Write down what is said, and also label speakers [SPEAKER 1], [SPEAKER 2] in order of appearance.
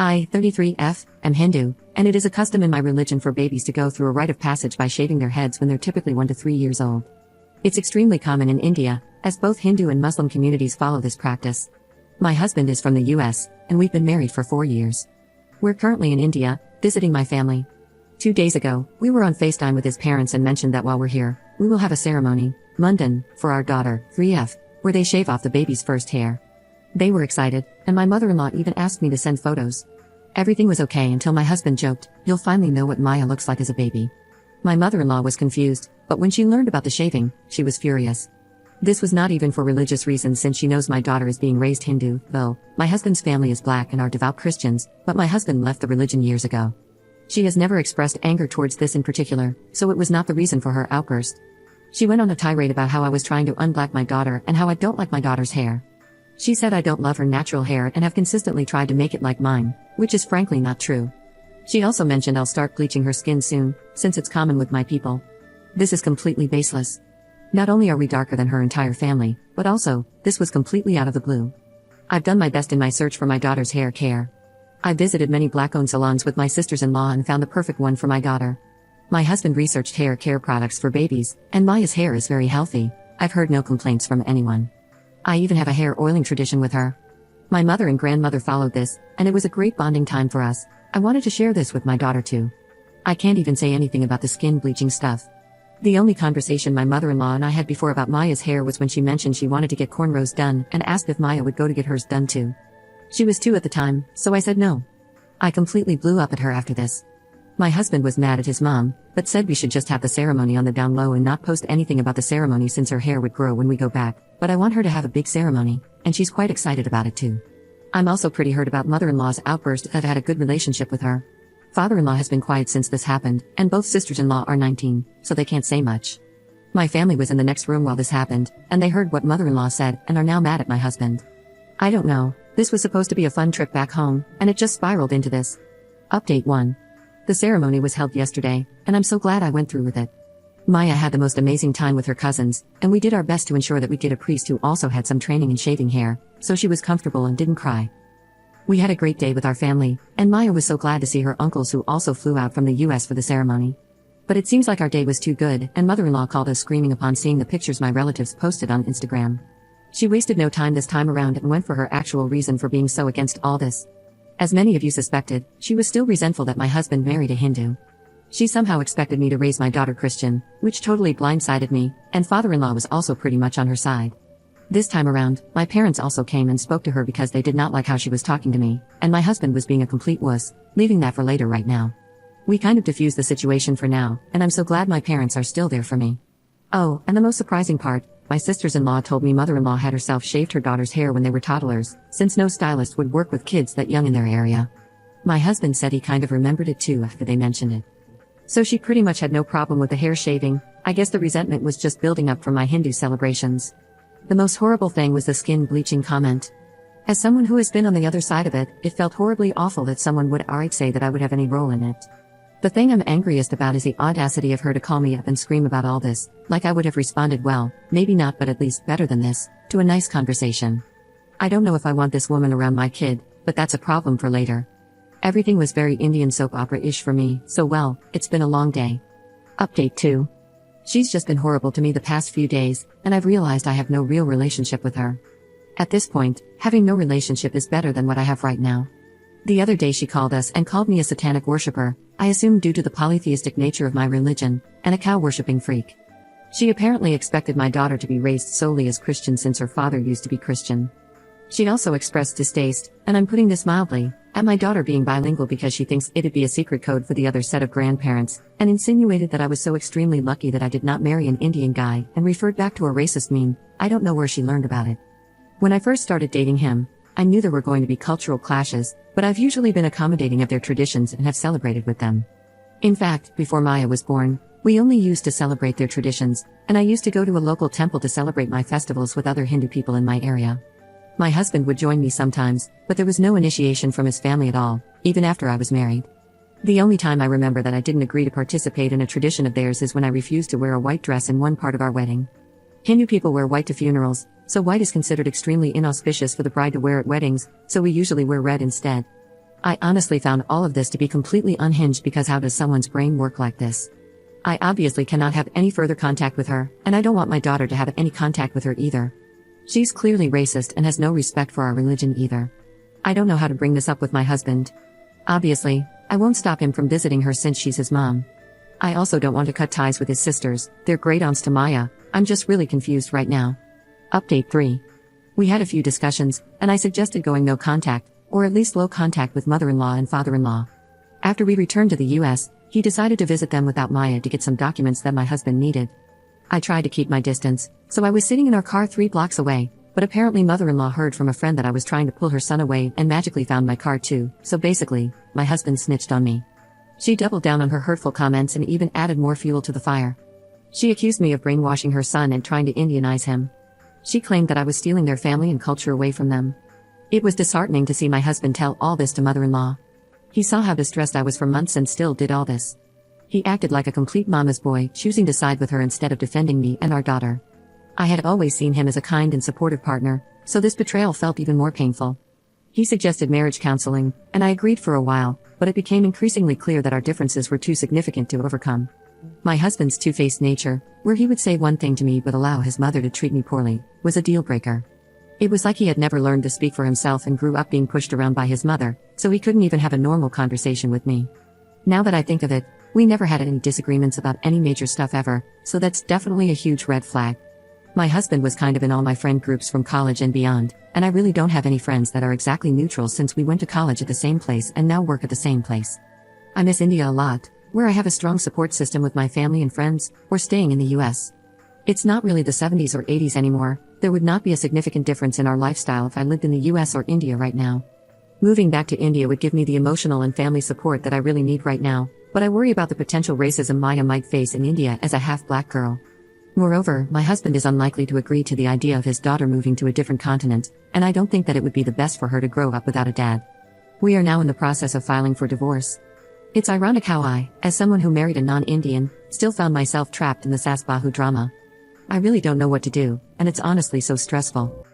[SPEAKER 1] I, 33F, am Hindu, and it is a custom in my religion for babies to go through a rite of passage by shaving their heads when they're typically 1 to 3 years old. It's extremely common in India, as both Hindu and Muslim communities follow this practice. My husband is from the US, and we've been married for 4 years. We're currently in India, visiting my family. 2 days ago, we were on FaceTime with his parents and mentioned that while we're here, we will have a ceremony, Mundan, for our daughter, 3F, where they shave off the baby's first hair. They were excited, and my mother-in-law even asked me to send photos. Everything was okay until my husband joked, "You'll finally know what Maya looks like as a baby." My mother-in-law was confused, but when she learned about the shaving, she was furious. This was not even for religious reasons since she knows my daughter is being raised Hindu, though my husband's family is black and are devout Christians, but my husband left the religion years ago. She has never expressed anger towards this in particular, so it was not the reason for her outburst. She went on a tirade about how I was trying to unblack my daughter and how I don't like my daughter's hair. She said I don't love her natural hair and have consistently tried to make it like mine, which is frankly not true. She also mentioned I'll start bleaching her skin soon, since it's common with my people. This is completely baseless. Not only are we darker than her entire family, but also, this was completely out of the blue. I've done my best in my search for my daughter's hair care. I visited many black-owned salons with my sisters-in-law and found the perfect one for my daughter. My husband researched hair care products for babies, and Maya's hair is very healthy. I've heard no complaints from anyone. I even have a hair oiling tradition with her. My mother and grandmother followed this, and it was a great bonding time for us. I wanted to share this with my daughter too. I can't even say anything about the skin bleaching stuff. The only conversation my mother-in-law and I had before about Maya's hair was when she mentioned she wanted to get cornrows done and asked if Maya would go to get hers done too. She was 2 at the time, so I said no. I completely blew up at her after this. My husband was mad at his mom, but said we should just have the ceremony on the down low and not post anything about the ceremony since her hair would grow when we go back, but I want her to have a big ceremony, and she's quite excited about it too. I'm also pretty hurt about mother-in-law's outburst that I've had a good relationship with her. Father-in-law has been quiet since this happened, and both sisters-in-law are 19, so they can't say much. My family was in the next room while this happened, and they heard what mother-in-law said and are now mad at my husband. I don't know, this was supposed to be a fun trip back home, and it just spiraled into this. Update 1. The ceremony was held yesterday, and I'm so glad I went through with it. Maya had the most amazing time with her cousins, and we did our best to ensure that we get a priest who also had some training in shaving hair, so she was comfortable and didn't cry. We had a great day with our family, and Maya was so glad to see her uncles who also flew out from the US for the ceremony. But it seems like our day was too good, and mother-in-law called us screaming upon seeing the pictures my relatives posted on Instagram. She wasted no time this time around and went for her actual reason for being so against all this. As many of you suspected, she was still resentful that my husband married a Hindu. She somehow expected me to raise my daughter Christian, which totally blindsided me, and father-in-law was also pretty much on her side. This time around, my parents also came and spoke to her because they did not like how she was talking to me, and my husband was being a complete wuss, leaving that for later right now. We kind of diffused the situation for now, and I'm so glad my parents are still there for me. Oh, and the most surprising part, my sisters-in-law told me mother-in-law had herself shaved her daughter's hair when they were toddlers, since no stylist would work with kids that young in their area. My husband said he kind of remembered it too after they mentioned it. So she pretty much had no problem with the hair shaving. I guess the resentment was just building up from my Hindu celebrations. The most horrible thing was the skin bleaching comment. As someone who has been on the other side of it, it felt horribly awful that someone would outright say that I would have any role in it. The thing I'm angriest about is the audacity of her to call me up and scream about all this, like I would have responded well, maybe not but at least better than this, to a nice conversation. I don't know if I want this woman around my kid, but that's a problem for later. Everything was very Indian soap opera-ish for me, so well, it's been a long day. Update 2. She's just been horrible to me the past few days, and I've realized I have no real relationship with her. At this point, having no relationship is better than what I have right now. The other day she called us and called me a satanic worshipper, I assume due to the polytheistic nature of my religion, and a cow-worshipping freak. She apparently expected my daughter to be raised solely as Christian since her father used to be Christian. She also expressed distaste, and I'm putting this mildly, at my daughter being bilingual because she thinks it'd be a secret code for the other set of grandparents, and insinuated that I was so extremely lucky that I did not marry an Indian guy, and referred back to a racist meme. I don't know where she learned about it. When I first started dating him, I knew there were going to be cultural clashes, but I've usually been accommodating of their traditions and have celebrated with them. In fact, before Maya was born, we only used to celebrate their traditions, and I used to go to a local temple to celebrate my festivals with other Hindu people in my area. My husband would join me sometimes, but there was no initiation from his family at all, even after I was married. The only time I remember that I didn't agree to participate in a tradition of theirs is when I refused to wear a white dress in one part of our wedding. Hindu people wear white to funerals, so white is considered extremely inauspicious for the bride to wear at weddings, so we usually wear red instead. I honestly found all of this to be completely unhinged because how does someone's brain work like this? I obviously cannot have any further contact with her, and I don't want my daughter to have any contact with her either. She's clearly racist and has no respect for our religion either. I don't know how to bring this up with my husband. Obviously, I won't stop him from visiting her since she's his mom. I also don't want to cut ties with his sisters, they're great aunts to Maya. I'm just really confused right now. Update 3. We had a few discussions, and I suggested going no contact, or at least low contact with mother-in-law and father-in-law. After we returned to the US, he decided to visit them without Maya to get some documents that my husband needed. I tried to keep my distance, so I was sitting in our car 3 blocks away, but apparently mother-in-law heard from a friend that I was trying to pull her son away and magically found my car too, so basically, my husband snitched on me. She doubled down on her hurtful comments and even added more fuel to the fire. She accused me of brainwashing her son and trying to Indianize him. She claimed that I was stealing their family and culture away from them. It was disheartening to see my husband tell all this to mother-in-law. He saw how distressed I was for months and still did all this. He acted like a complete mama's boy, choosing to side with her instead of defending me and our daughter. I had always seen him as a kind and supportive partner, so this betrayal felt even more painful. He suggested marriage counseling, and I agreed for a while, but it became increasingly clear that our differences were too significant to overcome. My husband's two-faced nature, where he would say one thing to me but allow his mother to treat me poorly, was a deal-breaker. It was like he had never learned to speak for himself and grew up being pushed around by his mother, so he couldn't even have a normal conversation with me. Now that I think of it, we never had any disagreements about any major stuff ever, so that's definitely a huge red flag. My husband was kind of in all my friend groups from college and beyond, and I really don't have any friends that are exactly neutral since we went to college at the same place and now work at the same place. I miss India a lot, where I have a strong support system with my family and friends, or staying in the US. It's not really the 70s or 80s anymore. There would not be a significant difference in our lifestyle if I lived in the US or India right now. Moving back to India would give me the emotional and family support that I really need right now, but I worry about the potential racism Maya might face in India as a half-black girl. Moreover, my husband is unlikely to agree to the idea of his daughter moving to a different continent, and I don't think that it would be the best for her to grow up without a dad. We are now in the process of filing for divorce. It's ironic how I, as someone who married a non-Indian, still found myself trapped in the Sas Bahu drama. I really don't know what to do, and it's honestly so stressful.